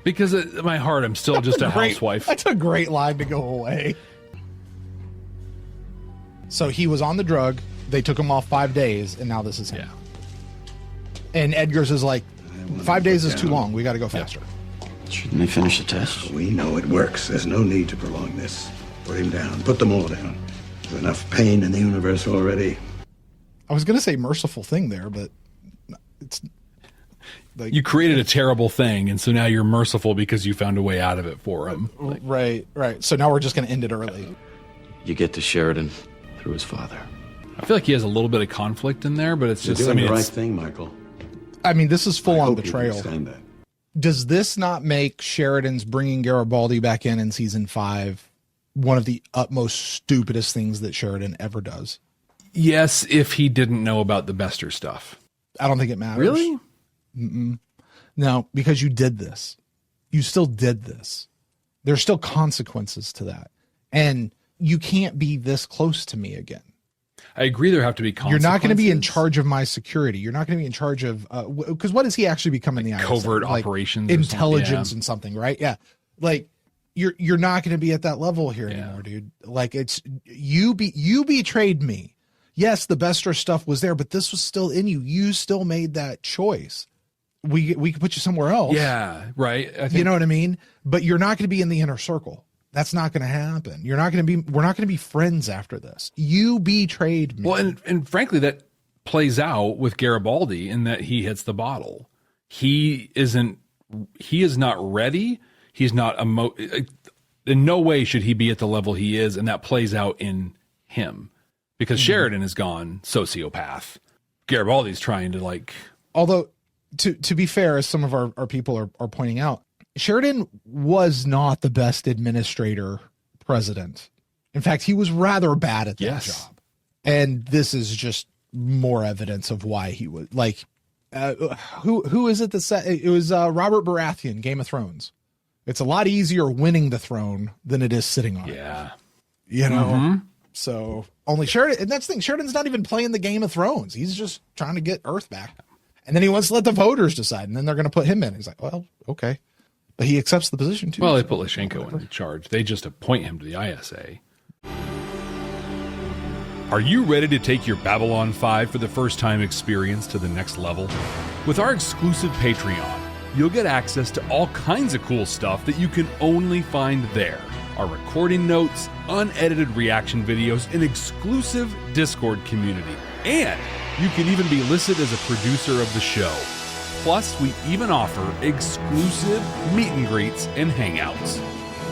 Because in my heart, I'm still just a housewife. That's a great line to go away. So he was on the drug. They took him off 5 days, and now this is him. Yeah. And Edgar's is like, 5 days is too long. We got to go faster. Shouldn't they finish the test? We know it works. There's no need to prolong this. Put him down. Put them all down. There's enough pain in the universe already. I was going to say merciful thing there, but it's like, you created a terrible thing, and so now you're merciful because you found a way out of it for him. Right. So now we're just going to end it early. You get to Sheridan through his father. I feel like he has a little bit of conflict in there, but it's You're just, doing the right thing, Michael. I mean, this is full-on betrayal. betrayal. Understand that. Does this not make Sheridan's bringing Garibaldi back in season 5 one of the utmost stupidest things that Sheridan ever does? Yes, if he didn't know about the Bester stuff. I don't think it matters. Really? Mm-mm. No, because you did this. You still did this. There's still consequences to that. And you can't be this close to me again. I agree there have to be consequences. You're not going to be in charge of my security. You're not going to be in charge of, because what does he actually become in the ISA? Covert operations. Intelligence and something, right? Yeah. Like, you're not going to be at that level here anymore, dude. Like, it's, you betrayed me. Yes, the Bester stuff was there, but this was still in you. You still made that choice. We could put you somewhere else. Yeah, right. You know what I mean? But you're not going to be in the inner circle. That's not going to happen. We're not going to be friends after this. You betrayed me. Well, and frankly, that plays out with Garibaldi in that he hits the bottle. He is not ready. He's not in no way should he be at the level he is, and that plays out in him because Sheridan has gone sociopath. Garibaldi's trying to Although, to be fair, as some of our people are pointing out, Sheridan was not the best administrator president. In fact, he was rather bad at that job. And this is just more evidence of why he was who is it that said it was Robert Baratheon, Game of Thrones. It's a lot easier winning the throne than it is sitting on it. You know? So only Sheridan, and that's the thing, Sheridan's not even playing the Game of Thrones. He's just trying to get Earth back. And then he wants to let the voters decide, and then they're going to put him in. He's like, well, okay. But he accepts the position too. Well, they put Lyshenko in charge. They just appoint him to the ISA. Are you ready to take your Babylon 5 for the first time experience to the next level? With our exclusive Patreon, you'll get access to all kinds of cool stuff that you can only find there. Our recording notes, unedited reaction videos, an exclusive Discord community. And you can even be listed as a producer of the show. Plus, we even offer exclusive meet and greets and hangouts.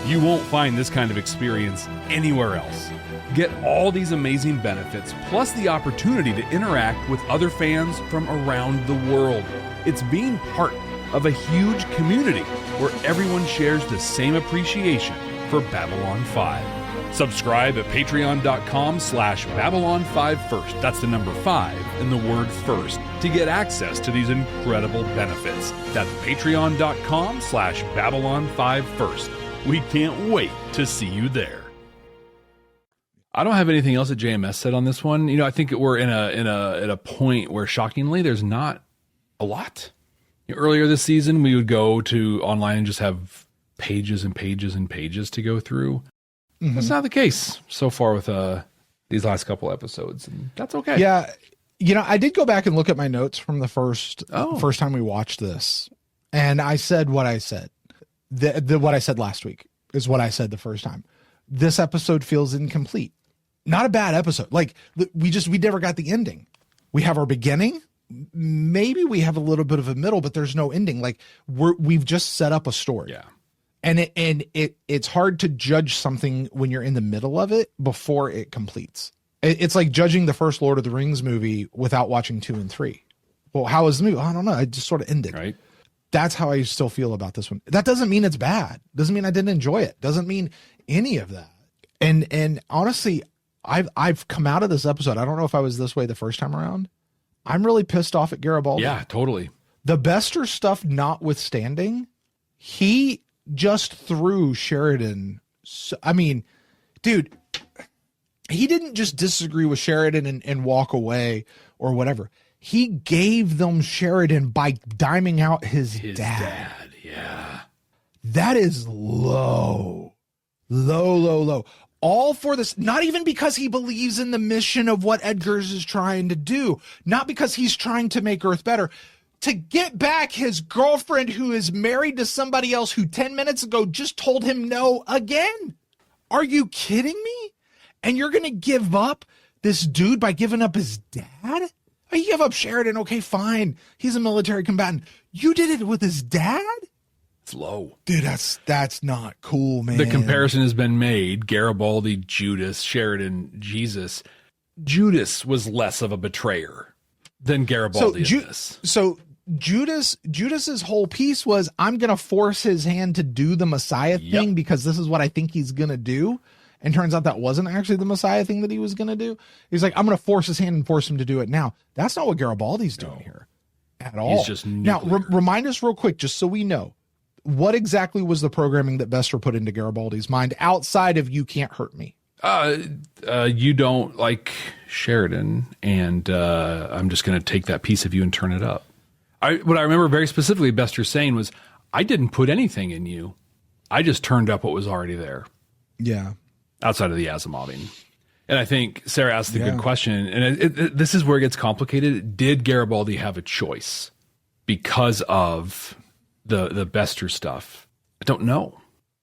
You won't find this kind of experience anywhere else. Get all these amazing benefits, plus the opportunity to interact with other fans from around the world. It's being part of a huge community where everyone shares the same appreciation for Babylon 5. Subscribe at patreon.com/Babylon5First. That's the number 5 and the word first to get access to these incredible benefits. That's patreon.com/Babylon5First. We can't wait to see you there. I don't have anything else that JMS said on this one. You know, I think we're at a point where shockingly there's not a lot. Earlier this season, we would go to online and just have pages and pages and pages to go through. That's not the case so far with these last couple episodes, and that's okay. Yeah, you know, I did go back and look at my notes from the first time we watched this, and I said what I said. What I said last week is what I said the first time. This episode feels incomplete. Not a bad episode. Like we never got the ending. We have our beginning. Maybe we have a little bit of a middle, but there's no ending. Like we've just set up a story. Yeah. And it's hard to judge something when you're in the middle of it before it completes. It's like judging the first Lord of the Rings movie without watching 2 and 3. Well, how is the movie? I don't know. It just sort of ended. Right. That's how I still feel about this one. That doesn't mean it's bad. Doesn't mean I didn't enjoy it. Doesn't mean any of that. And honestly, I've come out of this episode. I don't know if I was this way the first time around. I'm really pissed off at Garibaldi. Yeah, totally. The Bester stuff notwithstanding, he just threw Sheridan. I mean, dude, he didn't just disagree with Sheridan and walk away or whatever. He gave them Sheridan by diming out his dad. Yeah. That is low. All for this, not even because he believes in the mission of what Edgars is trying to do, not because he's trying to make Earth better, to get back his girlfriend who is married to somebody else who 10 minutes ago just told him no again. Are you kidding me? And you're going to give up this dude by giving up his dad? You give up Sheridan, okay, fine. He's a military combatant. You did it with his dad? It's low. Dude, that's not cool, man. The comparison has been made. Garibaldi, Judas, Sheridan, Jesus. Judas was less of a betrayer than Garibaldi in this. So Judas's whole piece was, I'm going to force his hand to do the Messiah thing because this is what I think he's going to do. And turns out that wasn't actually the Messiah thing that he was going to do. He's like, I'm going to force his hand and force him to do it now. That's not what Garibaldi's doing here at all. He's just now, remind us real quick, just so we know, what exactly was the programming that Bester put into Garibaldi's mind outside of "you can't hurt me"? You don't like Sheridan, and I'm just going to take that piece of you and turn it up. What I remember very specifically Bester saying was, I didn't put anything in you. I just turned up what was already there. Yeah. Outside of the Asimoving. And I think Sarah asked the good question, and this is where it gets complicated. Did Garibaldi have a choice because of the Bester stuff? I don't know.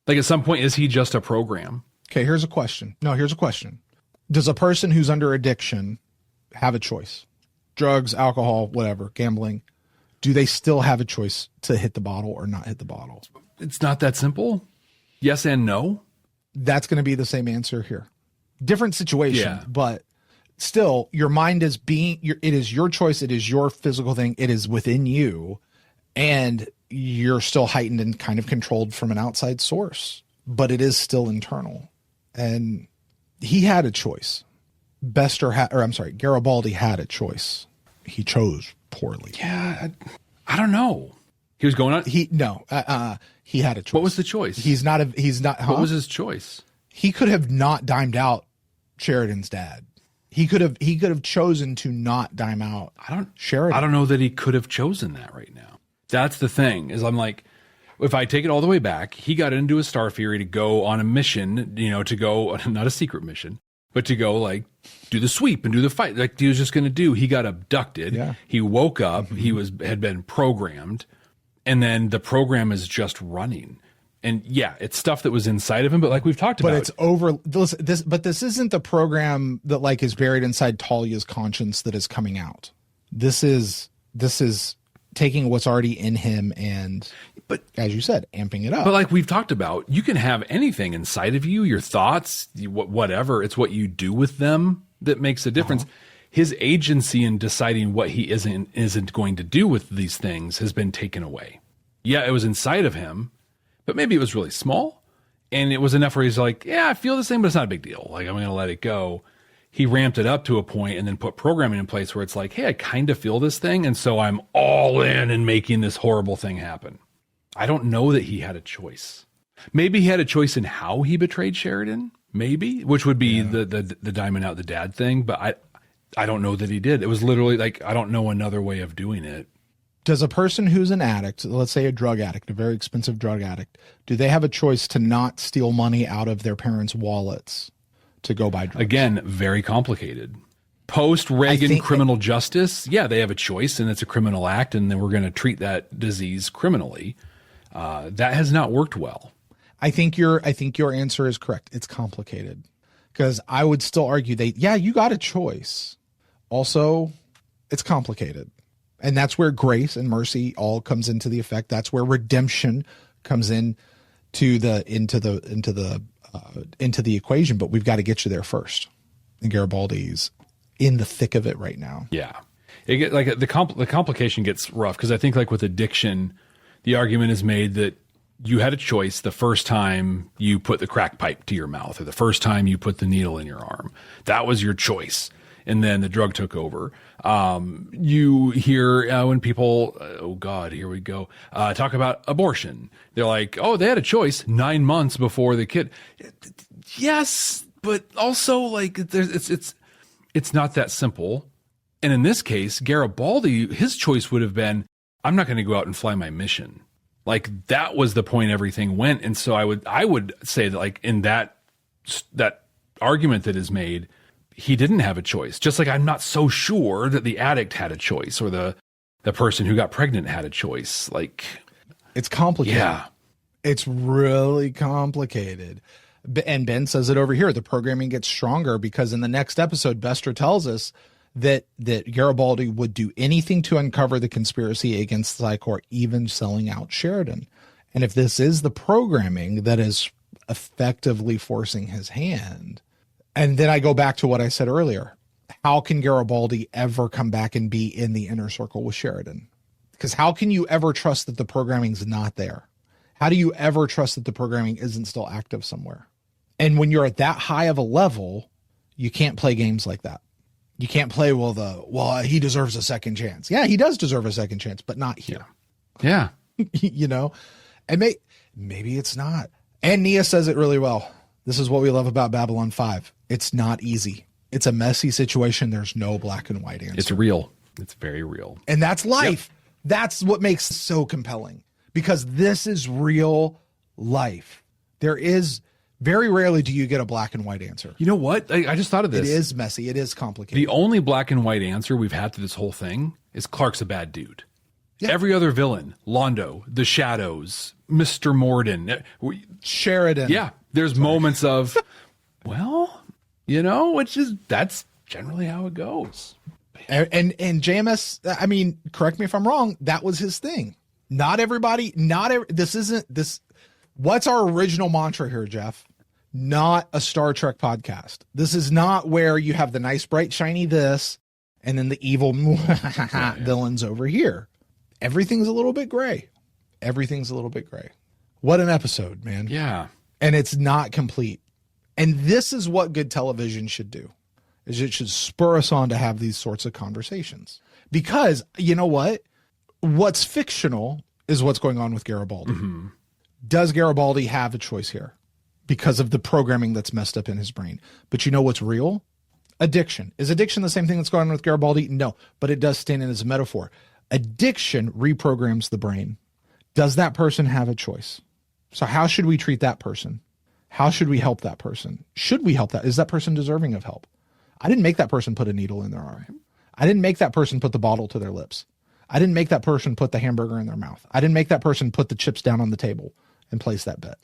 Like, at some point, is he just a program? Okay, here's a question. Does a person who's under addiction have a choice? Drugs, alcohol, whatever, gambling. Do they still have a choice to hit the bottle or not hit the bottle? it's not that simple. Yes and no. That's going to be the same answer here. Different situation, but still your mind is it is your choice. It is your physical thing. It is within you, and you're still heightened and kind of controlled from an outside source, but it is still internal. And he had a choice. Garibaldi had a choice. He chose poorly. Yeah. I don't know. He was going on. He had a choice. What was the choice? He's not. What was his choice? He could have not dimed out Sheridan's dad. He could have chosen to not dime out Sheridan. I don't know that he could have chosen that right now. That's the thing, is I'm like, if I take it all the way back, he got into a Star Fury to go on a mission, to go, not a secret mission, but to go like do the sweep and do the fight. Like he was just going to do. He got abducted. Yeah. He woke up. He had been programmed, and then the program is just running. And yeah, it's stuff that was inside of him, but like we've talked about, but it's over this. But this isn't the program that like is buried inside Talia's conscience that is coming out. This is taking what's already in him and, but as you said, amping it up. But like we've talked about, you can have anything inside of you, your thoughts, whatever. It's what you do with them that makes a difference. His agency in deciding what he isn't going to do with these things has been taken away. Yeah, it was inside of him, but maybe it was really small, and it was enough where he's like, yeah, I feel the same, but it's not a big deal. Like, I'm going to let it go. He ramped it up to a point and then put programming in place where it's like, hey, I kind of feel this thing, and so I'm all in and making this horrible thing happen. I don't know that he had a choice. Maybe he had a choice in how he betrayed Sheridan, maybe, which would be the diamond out the dad thing, but I don't know that he did. It was literally like, I don't know another way of doing it. Does a person who's an addict, let's say a drug addict, a very expensive drug addict, do they have a choice to not steal money out of their parents' wallets to go buy drugs? Again, very complicated. Post-Reagan criminal justice, yeah, they have a choice, and it's a criminal act, and then we're going to treat that disease criminally. That has not worked well. I think your answer is correct. It's complicated, because I would still argue you got a choice. Also, it's complicated. And that's where grace and mercy all comes into the effect. That's where redemption comes into the equation. But we've got to get you there first. And Garibaldi's in the thick of it right now. Yeah, the complication gets rough, because I think like with addiction, the argument is made that you had a choice the first time you put the crack pipe to your mouth, or the first time you put the needle in your arm. That was your choice. And then the drug took over. You hear when people, oh God, here we go, talk about abortion. They're like, oh, they had a choice 9 months before the kid. Yes, but also like it's not that simple. And in this case, Garibaldi, his choice would have been, I'm not going to go out and fly my mission. Like that was the point everything went. And so I would say that like in that argument that is made, he didn't have a choice. Just like I'm not so sure that the addict had a choice, or the person who got pregnant had a choice. Like, it's complicated. Yeah. It's really complicated. And Ben says it over here. The programming gets stronger because in the next episode, Bester tells us that Garibaldi would do anything to uncover the conspiracy against Psychor, even selling out Sheridan. And if this is the programming that is effectively forcing his hand, and then I go back to what I said earlier. How can Garibaldi ever come back and be in the inner circle with Sheridan? Because how can you ever trust that the programming's not there? How do you ever trust that the programming isn't still active somewhere? And when you're at that high of a level, you can't play games like that. You can't play, he deserves a second chance. Yeah, he does deserve a second chance, but not here. Yeah. And maybe it's not. And Nia says it really well. This is what we love about Babylon 5. It's not easy. It's a messy situation. There's no black and white answer. It's real. It's very real. And that's life. Yep. That's what makes it so compelling, because this is real life. There is very rarely do you get a black and white answer. You know what? I just thought of this. It is messy. It is complicated. The only black and white answer we've had to this whole thing is Clark's a bad dude. Yeah. Every other villain, Londo, the Shadows, Mr. Morden, Sheridan. Yeah. There's moments of, that's generally how it goes. And JMS, I mean, correct me if I'm wrong, that was his thing. Not everybody, this What's our original mantra here, Jeff? Not a Star Trek podcast. This is not where you have the nice, bright, shiny this, and then the evil villains over here. Everything's a little bit gray. Everything's a little bit gray. What an episode, man. Yeah. And it's not complete. And this is what good television should do, is it should spur us on to have these sorts of conversations. Because you know what? What's fictional is what's going on with Garibaldi. Mm-hmm. Does Garibaldi have a choice here because of the programming that's messed up in his brain? But you know what's real? Addiction. Is addiction the same thing that's going on with Garibaldi? No, but it does stand in as a metaphor. Addiction reprograms the brain. Does that person have a choice? So how should we treat that person? How should we help that person? Should we help that? Is that person deserving of help? I didn't make that person put a needle in their arm. I didn't make that person put the bottle to their lips. I didn't make that person put the hamburger in their mouth. I didn't make that person put the chips down on the table and place that bet.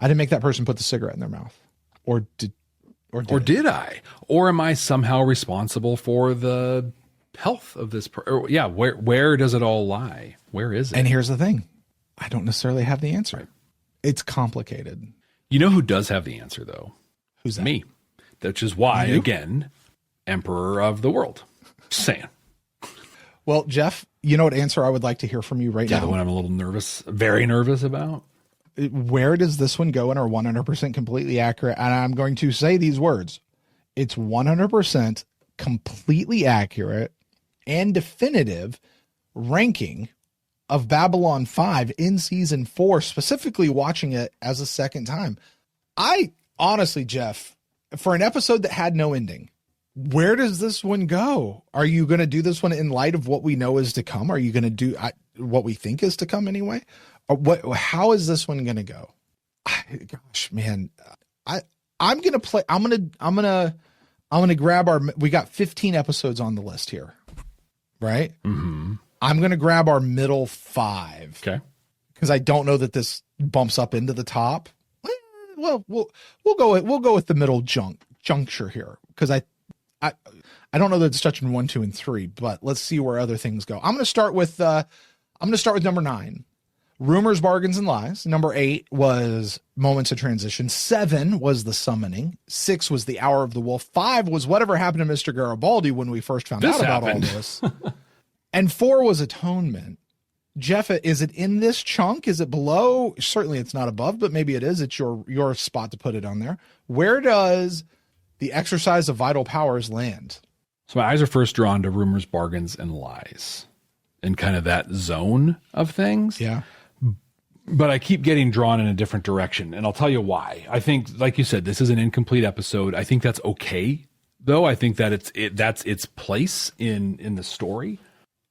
I didn't make that person put the cigarette in their mouth. Or did I? Or am I somehow responsible for the health of this where does it all lie? Where is it? And here's the thing. I don't necessarily have the answer. Right. It's complicated. You know who does have the answer, though? Who's that? Me. Which is why, again, Emperor of the World. Just saying. Well, Jeff, you know what answer I would like to hear from you right now? Yeah, the one I'm a little nervous, very nervous about. Where does this one go in our 100% completely accurate? And I'm going to say these words. It's 100% completely accurate and definitive ranking of Babylon 5 in season 4, specifically watching it as a second time. I honestly, Jeff, for an episode that had no ending, where does this one go? Are you going to do this one in light of what we know is to come? Are you going to do what we think is to come anyway? Or how is this one going to go? Gosh, man, I'm going to play. I'm going to grab we got 15 episodes on the list here, right? Mm-hmm. I'm going to grab our middle 5. Okay. Because I don't know that this bumps up into the top. Well, we'll go with the middle juncture here. Because I don't know that it's touching 1, 2, and 3, but let's see where other things go. I'm going to start with number 9. Rumors, Bargains, and Lies. Number 8 was Moments of Transition. 7 was The Summoning. 6 was The Hour of the Wolf. 5 was whatever happened to Mr. Garibaldi when we first found out about all this. And 4 was Atonement. Jeff, is it in this chunk? Is it below? Certainly it's not above, but maybe it is. It's your spot to put it on there. Where does The Exercise of Vital Powers land? So my eyes are first drawn to Rumors, Bargains, and Lies. And kind of that zone of things. Yeah. But I keep getting drawn in a different direction. And I'll tell you why. I think, like you said, this is an incomplete episode. I think that's okay, though. I think that that's its place in the story.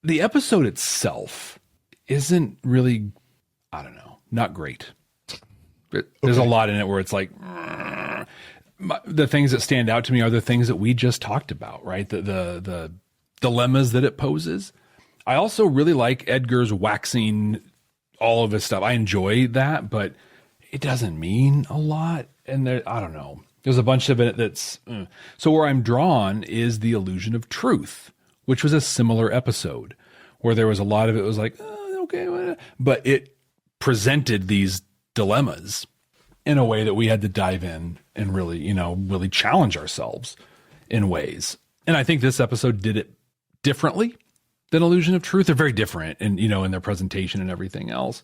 The episode itself isn't really, I don't know, not great. There's a lot in it where it's like, the things that stand out to me are the things that we just talked about, right? The dilemmas that it poses. I also really like Edgar's waxing all of his stuff. I enjoy that, but it doesn't mean a lot. And I don't know. There's a bunch of it that's... So where I'm drawn is The Illusion of Truth, which was a similar episode where there was a lot of it was like, okay, but it presented these dilemmas in a way that we had to dive in and really challenge ourselves in ways. And I think this episode did it differently than Illusion of Truth. They're very different in their presentation and everything else.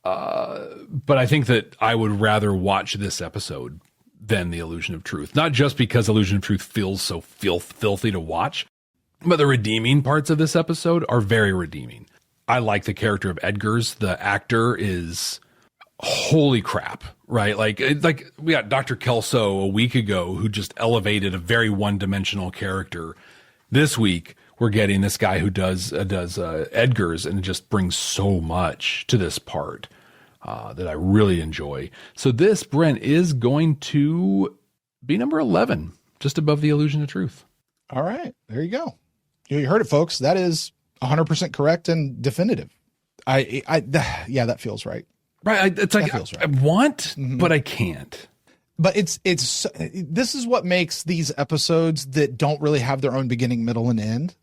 But I think that I would rather watch this episode than The Illusion of Truth. Not just because Illusion of Truth feels so filthy to watch, but the redeeming parts of this episode are very redeeming. I like the character of Edgar's. The actor is holy crap, right? Like we got Dr. Kelso a week ago who just elevated a very one-dimensional character. This week, we're getting this guy who does Edgar's, and it just brings so much to this part that I really enjoy. So this, Brent, is going to be number 11, just above The Illusion of Truth. All right, there you go. You heard it, folks. That is 100% correct and definitive. Yeah, that feels right. Right, it's like right. I want, but I can't. But it's this is what makes these episodes that don't really have their own beginning, middle, and end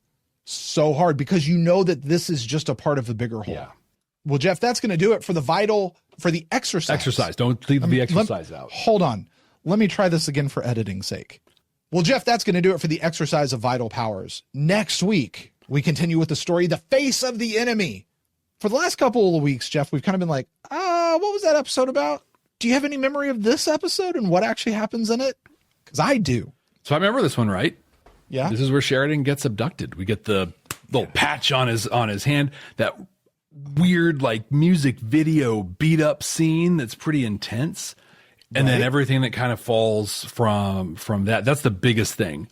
so hard, because you know that this is just a part of the bigger whole. Yeah. Well, Jeff, that's going to do it for the exercise. Exercise. Don't leave the exercise out. Hold on. Let me try this again for editing's sake. Well, Jeff, that's going to do it for the exercise of vital powers. Next week, we continue with the story, The Face of the Enemy. For the last couple of weeks, Jeff, we've kind of been like, what was that episode about? Do you have any memory of this episode and what actually happens in it? Because I do. So I remember this one, right? Yeah. This is where Sheridan gets abducted. We get the little patch on his hand, that weird like music video beat up scene that's pretty intense. And then everything that kind of falls from that. That's the biggest thing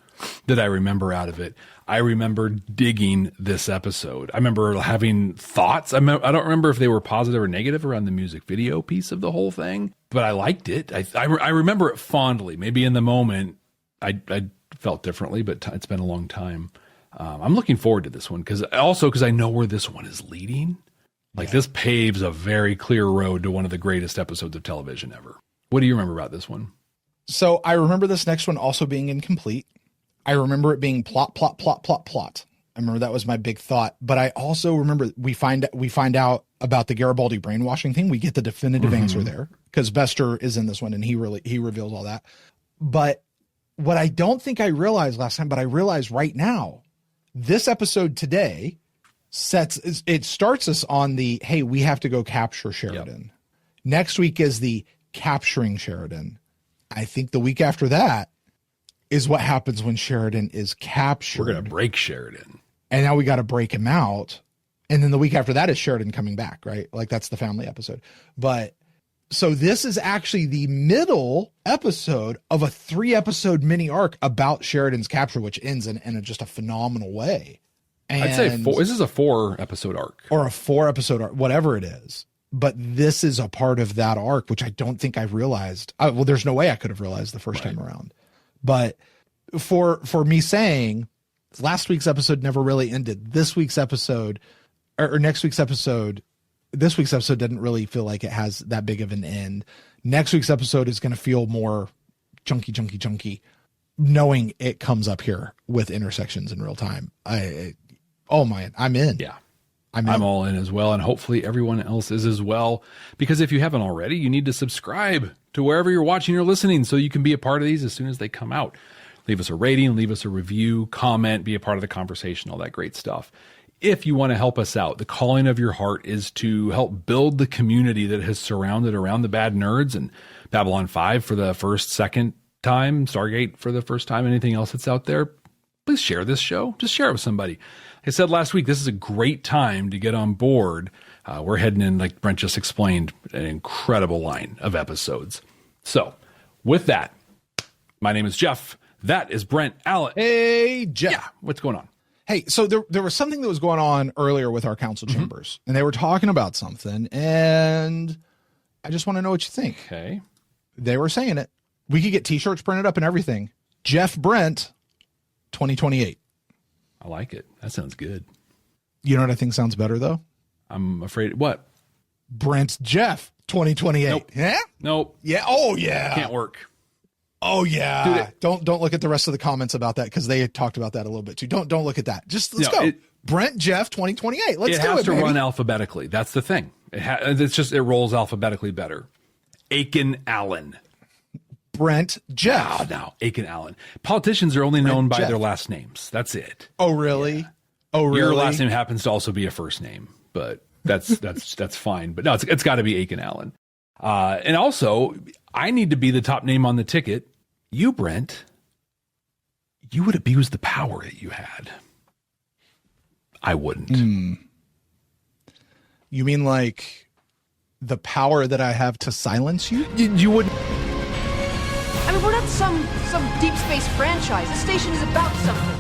that I remember out of it. I remember digging this episode. I remember having thoughts. I don't remember if they were positive or negative around the music video piece of the whole thing, but I liked it. I remember it fondly. Maybe in the moment I felt differently, but it's been a long time. I'm looking forward to this one because I know where this one is leading. Like this paves a very clear road to one of the greatest episodes of television ever. What do you remember about this one? So I remember this next one also being incomplete. I remember it being plot. I remember that was my big thought. But I also remember we find out about the Garibaldi brainwashing thing. We get the definitive answer there because Bester is in this one and he reveals all that. But what I don't think I realized last time, but I realize right now, this episode today starts us on the, hey, we have to go capture Sheridan. Yep. Next week is the capturing Sheridan. I think the week after that is what happens when Sheridan is captured. We're going to break Sheridan. And now we got to break him out. And then the week after that is Sheridan coming back, right? Like that's the family episode. But so this is actually the middle episode of a 3-episode mini arc about Sheridan's capture, which ends in just a phenomenal way. And I'd say this is a 4-episode arc. Or a 4-episode arc, whatever it is. But this is a part of that arc, which I don't think I realized. Well, there's no way I could have realized the first time around. But for me saying last week's episode never really ended, this week's episode or next week's episode, this week's episode didn't really feel like it has that big of an end. Next week's episode is going to feel more chunky, knowing it comes up here with intersections in real time. I'm in. Yeah. I'm all in as well, and hopefully everyone else is as well, because if you haven't already, you need to subscribe to wherever you're watching or listening so you can be a part of these as soon as they come out. Leave us a rating, leave us a review, comment, be a part of the conversation, all that great stuff. If you want to help us out, the calling of your heart is to help build the community that has surrounded around the Bad Nerds and Babylon 5 for the second time, Stargate for the first time, anything else that's out there. Please share this show. Just share it with somebody. Like I said last week, this is a great time to get on board. We're heading in, like Brent just explained, an incredible line of episodes. So with that, my name is Jeff. That is Brent. Allen. Hey, Jeff. Yeah, what's going on? Hey, so there was something that was going on earlier with our council chambers, and they were talking about something, and I just want to know what you think. Okay. They were saying it. We could get T-shirts printed up and everything. Jeff Brent, 2028. I like it. That sounds good. You know what I think sounds better, though? I'm afraid. What? Brent Jeff, 2028. Nope. Yeah? Nope. Yeah. Oh, yeah. Can't work. Oh, yeah. Don't look at the rest of the comments about that because they talked about that a little bit too. Don't look at that. Just let's go. Brent Jeff, 2028. Let's do it, It has to baby. run alphabetically. That's the thing. It rolls alphabetically better. Akin Allen. Brent Jeff. Now, Akin Allen. Politicians are only known by their last names. That's it. Oh, really? Yeah. Oh, really? Your last name happens to also be a first name, but that's fine. But no, it's got to be Akin Allen. And also, I need to be the top name on the ticket. You, Brent, you would abuse the power that you had. I wouldn't. You mean like the power that I have to silence you? You wouldn't. I mean, we're not some deep space franchise. This station is about something.